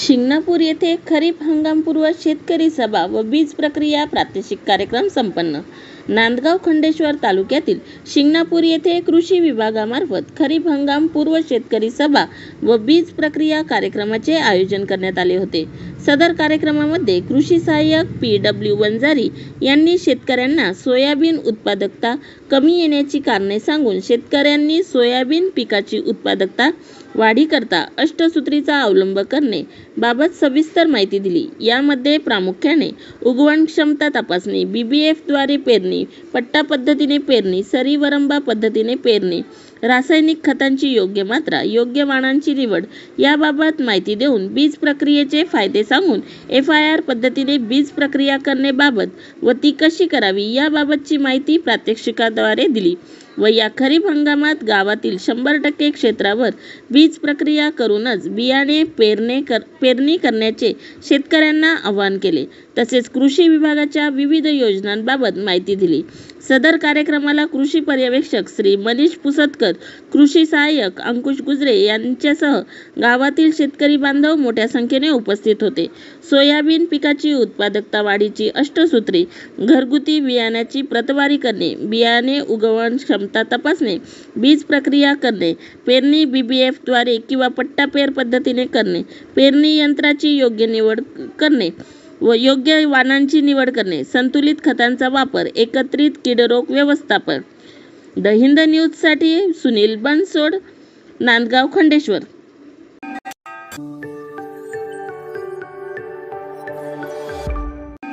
शिंगणापूर येथे खरीप हंगामपूर्व शेतकरी सभा व बीज प्रक्रिया प्रात्यक्षिक कार्यक्रम संपन्न. नांदगाव खंडेश्वर तालुक्यातील शिंगणापूर येथे कृषी विभागामार्फत खरीप हंगाम पूर्व शेतकरी सभा व बीज प्रक्रिया कार्यक्रमाचे आयोजन करण्यात आले होते. सदर कार्यक्रमामध्ये कृषी सहाय्यक PW वंजारी यांनी शेतकऱ्यांना सोयाबीन उत्पादकता कमी येण्याची कारणे सांगून शेतकऱ्यांनी सोयाबीन पिकाची उत्पादकता वाढीकरता अष्टसूत्रीचा अवलंब करणे बाबत सविस्तर माहिती दिली. यामध्ये प्रामुख्याने उगवण क्षमता तपासणी, BBF द्वारे पेरणी, पट्टा पद्धतीने पेरणी, सरी वरंबा पद्धतीने पेरणी, रासायनिक खतांची योग्य मात्रा, योग्य वाणांची निवड याबाबत माहिती देऊन बीज प्रक्रियेचे फायदे सांगून FIR पद्धतीने बीज प्रक्रिया करणे बाबत व ती कशी करावी याबाबतची माहिती प्रात्यक्षिकाद्वारे दिली व या खरीप हंगामात गावातील 100% क्षेत्रावर बीज प्रक्रिया करूनच बियाणे पेरणी करण्याचे शेतकऱ्यांना आवाहन केले. तसेच कृषी विभागाच्या विविध योजनांबाबत माहिती दिली. सदर कार्यक्रमाला कृषी पर्यवेक्षक श्री मनीष पुसतकर, कृषी सहाय्यक अंकुश गुजरे यांच्यासह गावातील शेतकरी बांधव मोठ्या संख्येने उपस्थित होते. सोयाबीन पिकाची उत्पादकता वाढीची अष्टसूत्री, घरगुती बियाण्याची प्रतवारी करणे, बियाणे उगवण क्षमता तपासणे, बीज प्रक्रिया करणे, पेरणी BBF द्वारे किंवा पट्टा पेर पद्धतीने करणे, पेरणी यंत्राची योग्य निवड करणे व योग्य वाणांची निवड करणे, संतुलित खतांचा वापर, एकत्रित कीडरोग व्यवस्थापन. द हिंद न्यूजसाठी सुनील बनसोड, नांदगाव खंडेश्वर.